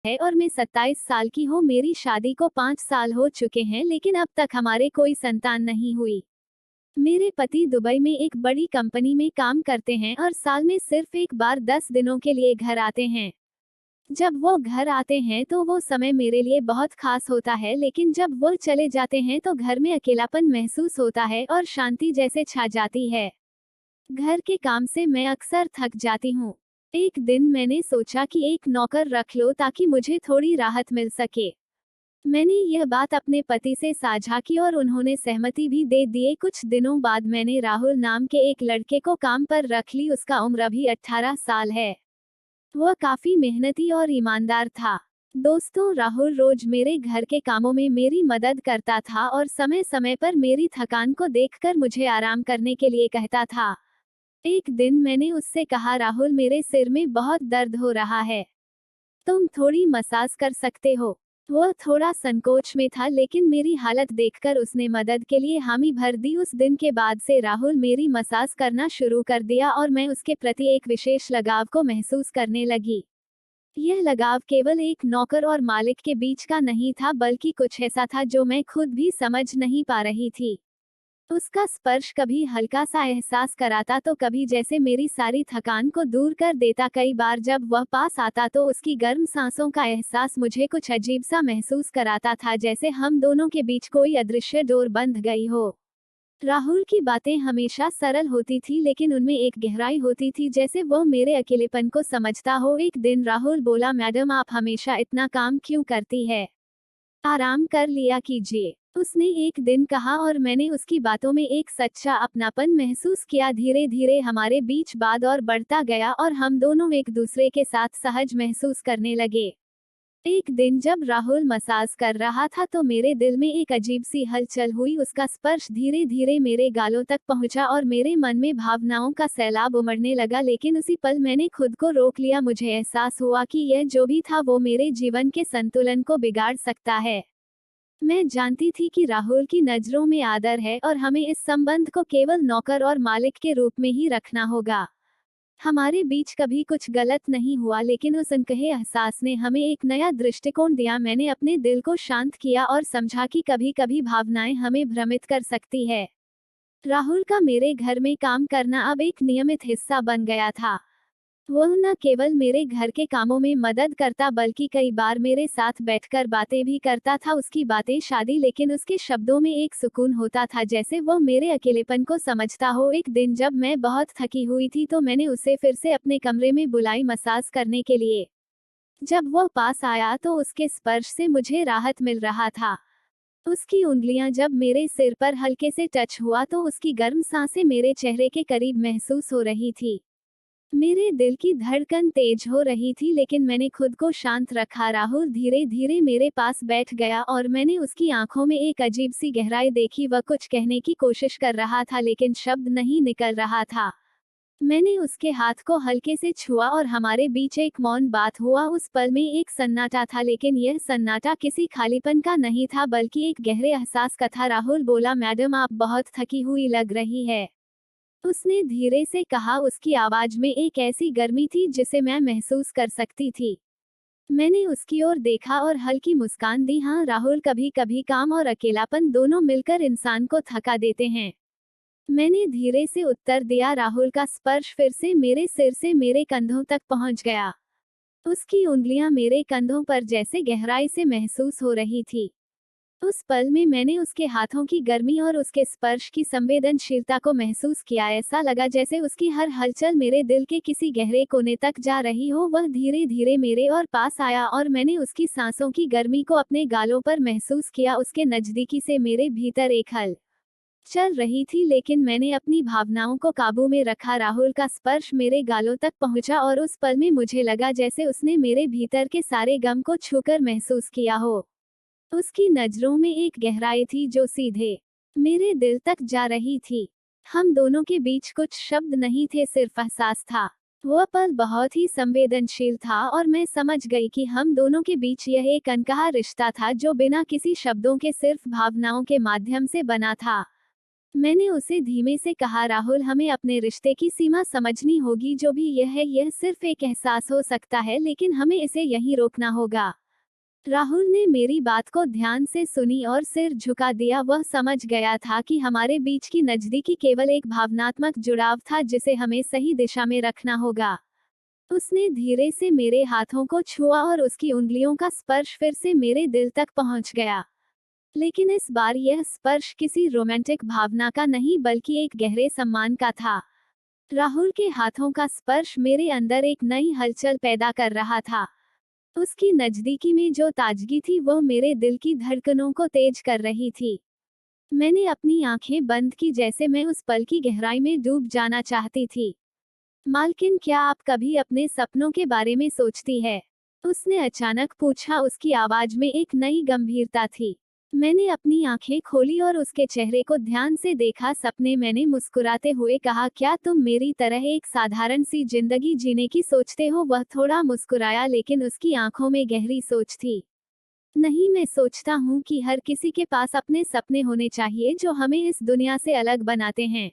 है और मैं 27 साल की हूँ। मेरी शादी को 5 साल हो चुके हैं, लेकिन अब तक हमारे कोई संतान नहीं हुई। मेरे पति दुबई में एक बड़ी कंपनी में काम करते हैं और साल में सिर्फ एक बार 10 दिनों के लिए घर आते हैं। जब वो घर आते हैं तो वो समय मेरे लिए बहुत खास होता है, लेकिन जब वो चले जाते हैं तो घर में अकेलापन महसूस होता है और शांति जैसे छा जाती है। घर के काम से मैं अक्सर थक जाती हूँ। एक दिन मैंने सोचा कि एक नौकर रख लो ताकि मुझे थोड़ी राहत मिल सके। मैंने यह बात अपने पति से साझा की और उन्होंने सहमति भी दे दिए। कुछ दिनों बाद मैंने राहुल नाम के एक लड़के को काम पर रख ली। उसका उम्र अभी 18 साल है। वह काफी मेहनती और ईमानदार था। दोस्तों, राहुल रोज मेरे घर के कामों में मेरी मदद करता था और समय समय पर मेरी थकान को देखकर मुझे आराम करने के लिए कहता था। एक दिन मैंने उससे कहा, राहुल, मेरे सिर में बहुत दर्द हो रहा है, तुम थोड़ी मसाज कर सकते हो। वह थोड़ा संकोच में था, लेकिन मेरी हालत देखकर उसने मदद के लिए हामी भर दी। उस दिन के बाद से राहुल मेरी मसाज करना शुरू कर दिया और मैं उसके प्रति एक विशेष लगाव को महसूस करने लगी। यह लगाव केवल एक नौकर और मालिक के बीच का नहीं था, बल्कि कुछ ऐसा था जो मैं खुद भी समझ नहीं पा रही थी। उसका स्पर्श कभी हल्का सा एहसास कराता तो कभी जैसे मेरी सारी थकान को दूर कर देता। कई बार जब वह पास आता तो उसकी गर्म सांसों का एहसास मुझे कुछ अजीब सा महसूस कराता था, जैसे हम दोनों के बीच कोई अदृश्य डोर बंध गई हो। राहुल की बातें हमेशा सरल होती थी, लेकिन उनमें एक गहराई होती थी, जैसे वह मेरे अकेलेपन को समझता हो। एक दिन राहुल बोला, मैडम, आप हमेशा इतना काम क्यों करती है? आराम कर लिया कीजिए, उसने एक दिन कहा और मैंने उसकी बातों में एक सच्चा अपनापन महसूस किया। धीरे धीरे हमारे बीच बात और बढ़ता गया और हम दोनों एक दूसरे के साथ सहज महसूस करने लगे। एक दिन जब राहुल मसाज कर रहा था तो मेरे दिल में एक अजीब सी हलचल हुई। उसका स्पर्श धीरे धीरे मेरे गालों तक पहुंचा और मेरे मन में भावनाओं का सैलाब उमड़ने लगा, लेकिन उसी पल मैंने खुद को रोक लिया। मुझे एहसास हुआ कि यह जो भी था वो मेरे जीवन के संतुलन को बिगाड़ सकता है। मैं जानती थी कि राहुल की नज़रों में आदर है और हमें इस संबंध को केवल नौकर और मालिक के रूप में ही रखना होगा। हमारे बीच कभी कुछ गलत नहीं हुआ, लेकिन उस अनकहे एहसास ने हमें एक नया दृष्टिकोण दिया। मैंने अपने दिल को शांत किया और समझा कि कभी कभी भावनाएं हमें भ्रमित कर सकती है। राहुल का मेरे घर में काम करना अब एक नियमित हिस्सा बन गया था। वह न केवल मेरे घर के कामों में मदद करता, बल्कि कई बार मेरे साथ बैठकर बातें भी करता था। उसकी बातें शादी, लेकिन उसके शब्दों में एक सुकून होता था, जैसे वह मेरे अकेलेपन को समझता हो। एक दिन जब मैं बहुत थकी हुई थी तो मैंने उसे फिर से अपने कमरे में बुलाई मसाज करने के लिए। जब वह पास आया तो उसके स्पर्श से मुझे राहत मिल रहा था। उसकी उंगलियां जब मेरे सिर पर हल्के से टच हुआ तो उसकी गर्म सांसें मेरे चेहरे के करीब महसूस हो रही थी। मेरे दिल की धड़कन तेज हो रही थी, लेकिन मैंने खुद को शांत रखा। राहुल धीरे धीरे मेरे पास बैठ गया और मैंने उसकी आंखों में एक अजीब सी गहराई देखी। वह कुछ कहने की कोशिश कर रहा था, लेकिन शब्द नहीं निकल रहा था। मैंने उसके हाथ को हल्के से छुआ और हमारे बीच एक मौन बात हुआ। उस पल में एक सन्नाटा था, लेकिन यह सन्नाटा किसी खालीपन का नहीं था, बल्कि एक गहरे एहसास का था। राहुल बोला, मैडम, आप बहुत थकी हुई लग रही है, उसने धीरे से कहा। उसकी आवाज में एक ऐसी गर्मी थी जिसे मैं महसूस कर सकती थी। मैंने उसकी ओर देखा और हल्की मुस्कान दी। हाँ राहुल, कभी कभी काम और अकेलापन दोनों मिलकर इंसान को थका देते हैं, मैंने धीरे से उत्तर दिया। राहुल का स्पर्श फिर से मेरे सिर से मेरे कंधों तक पहुंच गया। उसकी उंगलियां मेरे कंधों पर जैसे गहराई से महसूस हो रही थी। उस पल में मैंने उसके हाथों की गर्मी और उसके स्पर्श की संवेदनशीलता को महसूस किया। ऐसा लगा जैसे उसकी हर हलचल मेरे दिल के किसी गहरे कोने तक जा रही हो। वह धीरे धीरे मेरे और पास आया और मैंने उसकी सांसों की गर्मी को अपने गालों पर महसूस किया। उसके नजदीकी से मेरे भीतर एक हल चल रही थी, लेकिन मैंने अपनी भावनाओं को काबू में रखा। राहुल का स्पर्श मेरे गालों तक पहुंचा और उस पल में मुझे लगा जैसे उसने मेरे भीतर के सारे गम को छूकर महसूस किया हो। उसकी नजरों में एक गहराई थी जो सीधे मेरे दिल तक जा रही थी। हम दोनों के बीच कुछ शब्द नहीं थे, सिर्फ एहसास था। वह पल बहुत ही संवेदनशील था और मैं समझ गई कि हम दोनों के बीच यह एक अनकहा रिश्ता था जो बिना किसी शब्दों के सिर्फ भावनाओं के माध्यम से बना था। मैंने उसे धीमे से कहा, राहुल, हमें अपने रिश्ते की सीमा समझनी होगी। जो भी यह है, यह सिर्फ एक एहसास हो सकता है, लेकिन हमें इसे यहीं रोकना होगा। राहुल ने मेरी बात को ध्यान से सुनी और सिर झुका दिया। वह समझ गया था कि हमारे बीच की नजदीकी केवल एक भावनात्मक जुड़ाव था जिसे हमें सही दिशा में रखना होगा। उसने धीरे से मेरे हाथों को छुआ और उसकी उंगलियों का स्पर्श फिर से मेरे दिल तक पहुंच गया। लेकिन इस बार यह स्पर्श किसी रोमांटिक भावना का नहीं, बल्कि एक गहरे सम्मान का था। राहुल के हाथों का स्पर्श मेरे अंदर एक नई हलचल पैदा कर रहा था। उसकी नजदीकी में जो ताजगी थी, वह मेरे दिल की धड़कनों को तेज कर रही थी। मैंने अपनी आंखें बंद की, जैसे मैं उस पल की गहराई में डूब जाना चाहती थी। मालकिन, क्या आप कभी अपने सपनों के बारे में सोचती है? उसने अचानक पूछा। उसकी आवाज में एक नई गंभीरता थी। मैंने अपनी आंखें खोली और उसके चेहरे को ध्यान से देखा। सपने? मैंने मुस्कुराते हुए कहा। क्या तुम मेरी तरह एक साधारण सी जिंदगी जीने की सोचते हो? वह थोड़ा मुस्कुराया, लेकिन उसकी आंखों में गहरी सोच थी। नहीं, मैं सोचता हूँ कि हर किसी के पास अपने सपने होने चाहिए जो हमें इस दुनिया से अलग बनाते हैं।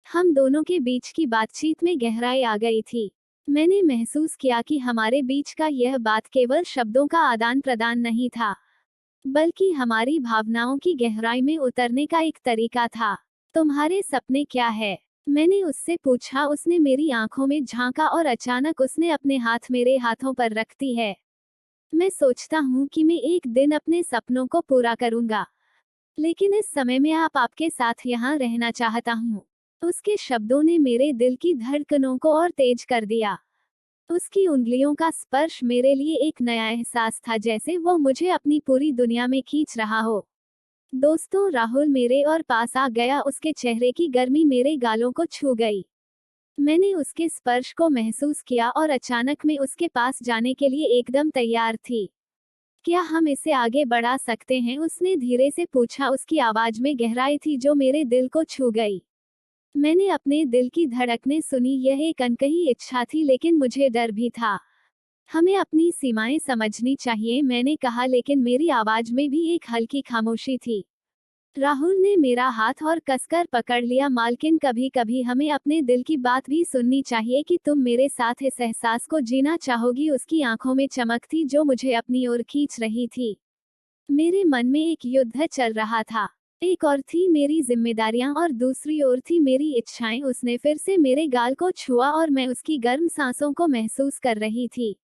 हम दोनों के बीच की बातचीत में गहराई आ गई थी। मैंने महसूस किया कि हमारे बीच का यह बात केवल शब्दों का आदान प्रदान नहीं था, बल्कि हमारी भावनाओं की गहराई में उतरने का एक तरीका था। तुम्हारे सपने क्या है? मैंने उससे पूछा। उसने मेरी आंखों में झांका और अचानक उसने अपने हाथ मेरे हाथों पर रख दी है। मैं सोचता हूँ कि मैं एक दिन अपने सपनों को पूरा करूंगा, लेकिन इस समय में आपके साथ यहाँ रहना चाहता हूँ। उसके शब्दों ने मेरे दिल की धड़कनों को और तेज कर दिया। उसकी उंगलियों का स्पर्श मेरे लिए एक नया एहसास था, जैसे वो मुझे अपनी पूरी दुनिया में खींच रहा हो। दोस्तों, राहुल मेरे और पास आ गया। उसके चेहरे की गर्मी मेरे गालों को छू गई। मैंने उसके स्पर्श को महसूस किया और अचानक मैं उसके पास जाने के लिए एकदम तैयार थी। क्या हम इसे आगे बढ़ा सकते हैं? उसने धीरे से पूछा। उसकी आवाज में गहराई थी जो मेरे दिल को छू गई। मैंने अपने दिल की धड़कनें सुनी। यह एक अनकही इच्छा थी, लेकिन मुझे डर भी था। हमें अपनी सीमाएं समझनी चाहिए, मैंने कहा, लेकिन मेरी आवाज में भी एक हल्की खामोशी थी। राहुल ने मेरा हाथ और कसकर पकड़ लिया। मालकिन, कभी कभी हमें अपने दिल की बात भी सुननी चाहिए। कि तुम मेरे साथ इस एहसास को जीना चाहोगी? उसकी आंखों में चमक थी जो मुझे अपनी ओर खींच रही थी। मेरे मन में एक युद्ध चल रहा था। एक ओर थी मेरी जिम्मेदारियां और दूसरी ओर थी मेरी इच्छाएं। उसने फिर से मेरे गाल को छुआ और मैं उसकी गर्म सांसों को महसूस कर रही थी।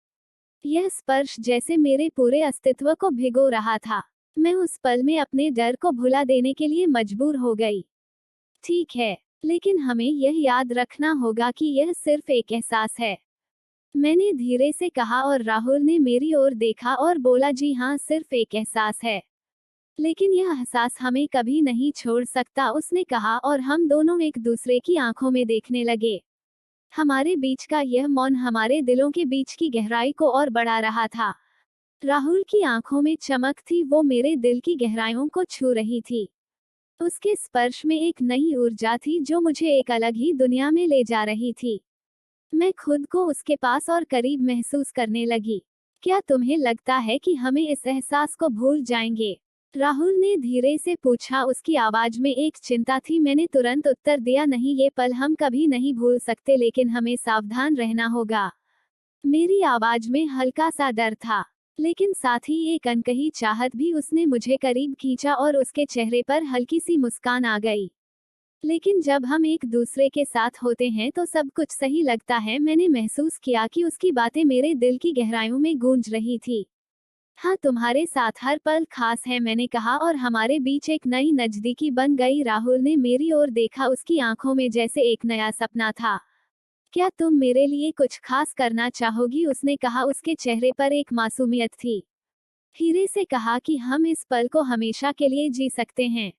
यह स्पर्श जैसे मेरे पूरे अस्तित्व को भिगो रहा था। मैं उस पल में अपने डर को भुला देने के लिए मजबूर हो गई। ठीक है, लेकिन हमें यह याद रखना होगा कि यह सिर्फ एक एहसास है, मैंने धीरे से कहा। और राहुल ने मेरी ओर देखा और बोला, जी हाँ, सिर्फ एक एहसास है, लेकिन यह एहसास हमें कभी नहीं छोड़ सकता, उसने कहा। और हम दोनों एक दूसरे की आंखों में देखने लगे। हमारे बीच का यह मौन हमारे दिलों के बीच की गहराई को और बढ़ा रहा था। राहुल की आंखों में चमक थी, वो मेरे दिल की गहराइयों को छू रही थी। उसके स्पर्श में एक नई ऊर्जा थी जो मुझे एक अलग ही दुनिया में ले जा रही थी। मैं खुद को उसके पास और करीब महसूस करने लगी। क्या तुम्हें लगता है कि हमें इस एहसास को भूल जाएंगे? राहुल ने धीरे से पूछा। उसकी आवाज में एक चिंता थी। मैंने तुरंत उत्तर दिया, नहीं, ये पल हम कभी नहीं भूल सकते, लेकिन हमें सावधान रहना होगा। मेरी आवाज में हल्का सा डर था, लेकिन साथ ही एक अनकही चाहत भी। उसने मुझे करीब खींचा और उसके चेहरे पर हल्की सी मुस्कान आ गई। लेकिन जब हम एक दूसरे के साथ होते हैं तो सब कुछ सही लगता है। मैंने महसूस किया कि उसकी बातें मेरे दिल की गहराइयों में गूंज रही थी। हाँ, तुम्हारे साथ हर पल खास है, मैंने कहा, और हमारे बीच एक नई नजदीकी बन गई। राहुल ने मेरी ओर देखा। उसकी आंखों में जैसे एक नया सपना था। क्या तुम मेरे लिए कुछ खास करना चाहोगी? उसने कहा। उसके चेहरे पर एक मासूमियत थी। धीरे से कहा कि हम इस पल को हमेशा के लिए जी सकते हैं।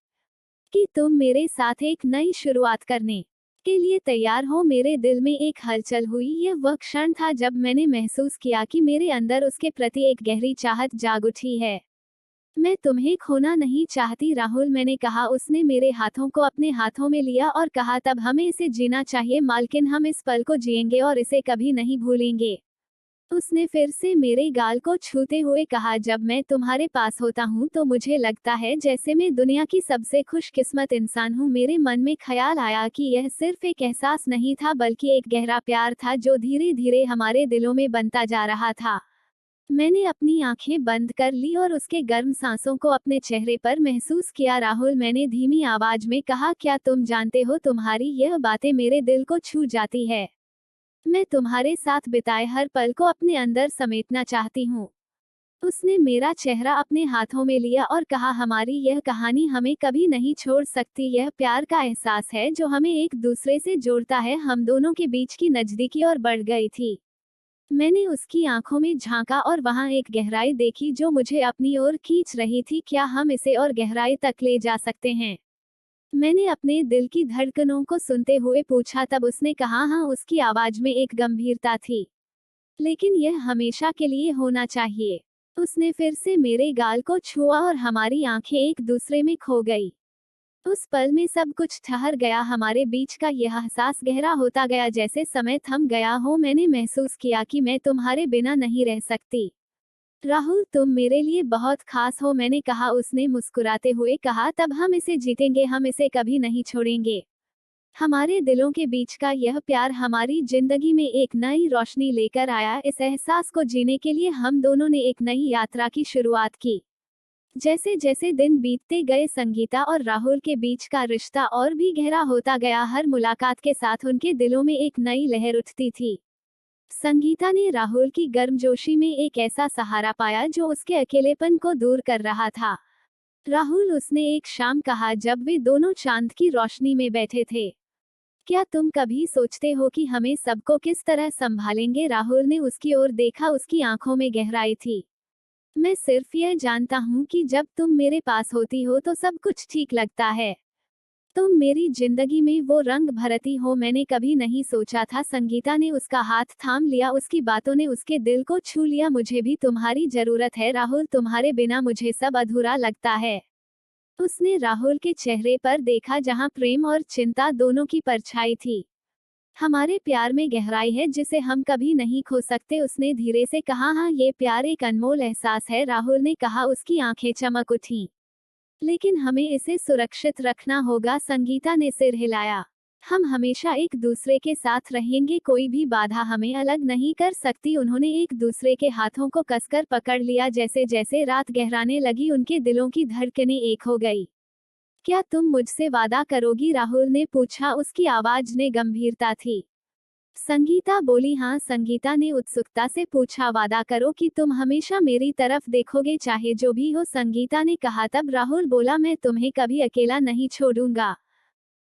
कि तुम मेरे साथ एक नई शुरुआत करने के लिए तैयार हो? मेरे दिल में एक हलचल हुई। यह वह क्षण था जब मैंने महसूस किया कि मेरे अंदर उसके प्रति एक गहरी चाहत जाग उठी है। मैं तुम्हें खोना नहीं चाहती, राहुल, मैंने कहा। उसने मेरे हाथों को अपने हाथों में लिया और कहा, तब हमें इसे जीना चाहिए मालकिन, हम इस पल को जिएंगे और इसे कभी नहीं भूलेंगे। उसने फिर से मेरे गाल को छूते हुए कहा, जब मैं तुम्हारे पास होता हूँ तो मुझे लगता है जैसे मैं दुनिया की सबसे खुशकिस्मत इंसान हूँ। मेरे मन में ख्याल आया कि यह सिर्फ एक एहसास नहीं था बल्कि एक गहरा प्यार था जो धीरे धीरे हमारे दिलों में बनता जा रहा था। मैंने अपनी आंखें बंद कर ली और उसके गर्म सांसों को अपने चेहरे पर महसूस किया। राहुल, मैंने धीमी आवाज में कहा, क्या तुम जानते हो तुम्हारी यह बातें मेरे दिल को छू जाती है। मैं तुम्हारे साथ बिताए हर पल को अपने अंदर समेटना चाहती हूँ। उसने मेरा चेहरा अपने हाथों में लिया और कहा, हमारी यह कहानी हमें कभी नहीं छोड़ सकती। यह प्यार का एहसास है जो हमें एक दूसरे से जोड़ता है। हम दोनों के बीच की नजदीकी और बढ़ गई थी। मैंने उसकी आंखों में झांका और वहां एक गहराई देखी जो मुझे अपनी ओर खींच रही थी। क्या हम इसे और गहराई तक ले जा सकते हैं? मैंने अपने दिल की धड़कनों को सुनते हुए पूछा। तब उसने कहा, हाँ। उसकी आवाज में एक गंभीरता थी। लेकिन यह हमेशा के लिए होना चाहिए। उसने फिर से मेरे गाल को छुआ और हमारी आंखें एक दूसरे में खो गई। उस पल में सब कुछ ठहर गया। हमारे बीच का यह एहसास गहरा होता गया जैसे समय थम गया हो। मैंने महसूस किया कि मैं तुम्हारे बिना नहीं रह सकती। राहुल, तुम मेरे लिए बहुत खास हो, मैंने कहा। उसने मुस्कुराते हुए कहा, तब हम इसे जीतेंगे, हम इसे कभी नहीं छोड़ेंगे। हमारे दिलों के बीच का यह प्यार हमारी जिंदगी में एक नई रोशनी लेकर आया। इस एहसास को जीने के लिए हम दोनों ने एक नई यात्रा की शुरुआत की। जैसे जैसे दिन बीतते गए, संगीता और राहुल के बीच का रिश्ता और भी गहरा होता गया। हर मुलाकात के साथ उनके दिलों में एक नई लहर उठती थी। संगीता ने राहुल की गर्मजोशी में एक ऐसा सहारा पाया जो उसके अकेलेपन को दूर कर रहा था। राहुल, उसने एक शाम कहा जब वे दोनों चांद की रोशनी में बैठे थे, क्या तुम कभी सोचते हो कि हमें सबको किस तरह संभालेंगे? राहुल ने उसकी ओर देखा, उसकी आंखों में गहराई थी। मैं सिर्फ यह जानता हूँ कि जब तुम मेरे पास होती हो तो सब कुछ ठीक लगता है। तुम मेरी जिंदगी में वो रंग भरती हो मैंने कभी नहीं सोचा था। संगीता ने उसका हाथ थाम लिया, उसकी बातों ने उसके दिल को छू लिया। मुझे भी तुम्हारी जरूरत है राहुल, तुम्हारे बिना मुझे सब अधूरा लगता है। उसने राहुल के चेहरे पर देखा जहां प्रेम और चिंता दोनों की परछाई थी। हमारे प्यार में गहराई है जिसे हम कभी नहीं खो सकते, उसने धीरे से कहा। हाँ, ये प्यार एक अनमोल एहसास है, राहुल ने कहा। उसकी आंखें चमक उठीं। लेकिन हमें इसे सुरक्षित रखना होगा, संगीता ने सिर हिलाया। हम हमेशा एक दूसरे के साथ रहेंगे, कोई भी बाधा हमें अलग नहीं कर सकती। उन्होंने एक दूसरे के हाथों को कसकर पकड़ लिया। जैसे जैसे रात गहराने लगी उनके दिलों की धड़कनें एक हो गई। क्या तुम मुझसे वादा करोगी? राहुल ने पूछा, उसकी आवाज में गंभीरता थी। संगीता बोली, हाँ। संगीता ने उत्सुकता से पूछा, वादा करो कि तुम हमेशा मेरी तरफ देखोगे चाहे जो भी हो, संगीता ने कहा। तब राहुल बोला, मैं तुम्हें कभी अकेला नहीं छोड़ूंगा।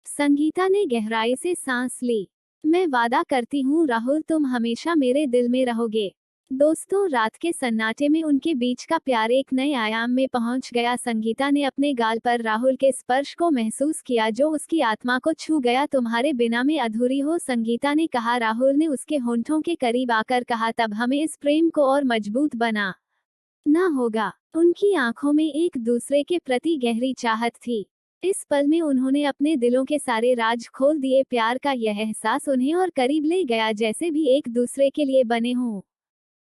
संगीता ने गहराई से सांस ली। मैं वादा करती हूँ राहुल, तुम हमेशा मेरे दिल में रहोगे। दोस्तों, रात के सन्नाटे में उनके बीच का प्यार एक नए आयाम में पहुंच गया। संगीता ने अपने गाल पर राहुल के स्पर्श को महसूस किया जो उसकी आत्मा को छू गया। तुम्हारे बिना मैं अधूरी हो, संगीता ने कहा। राहुल ने उसके होंठों के करीब आकर कहा, तब हमें इस प्रेम को और मजबूत बना ना होगा। उनकी आंखों में एक दूसरे के प्रति गहरी चाहत थी। इस पल में उन्होंने अपने दिलों के सारे राज खोल दिए। प्यार का यह एहसास उन्हें और करीब ले गया, जैसे भी एक दूसरे के लिए बने हों।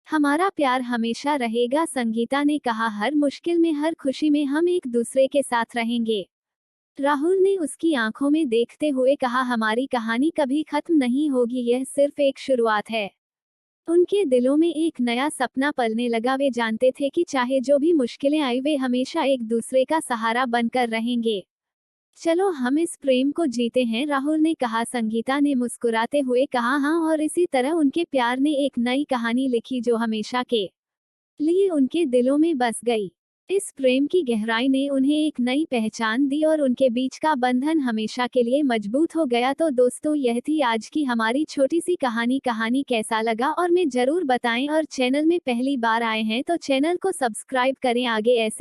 हमारा प्यार हमेशा रहेगा, संगीता ने कहा। हर मुश्किल में, हर खुशी में हम एक दूसरे के साथ रहेंगे। राहुल ने उसकी आंखों में देखते हुए कहा, हमारी कहानी कभी खत्म नहीं होगी, यह सिर्फ एक शुरुआत है। उनके दिलों में एक नया सपना पलने लगा। वे जानते थे कि चाहे जो भी मुश्किलें आई, वे हमेशा एक दूसरे का सहारा बनकर रहेंगे। चलो हम इस प्रेम को जीते हैं, राहुल ने कहा। संगीता ने मुस्कुराते हुए कहा, हाँ। और इसी तरह उनके प्यार ने एक नई कहानी लिखी जो हमेशा के लिए उनके दिलों में बस गई। इस प्रेम की गहराई ने उन्हें एक नई पहचान दी और उनके बीच का बंधन हमेशा के लिए मजबूत हो गया। तो दोस्तों, यह थी आज की हमारी छोटी सी कहानी कैसा लगा और मैं जरूर बताएं, और चैनल में पहली बार आए हैं तो चैनल को सब्सक्राइब करें। आगे ऐसे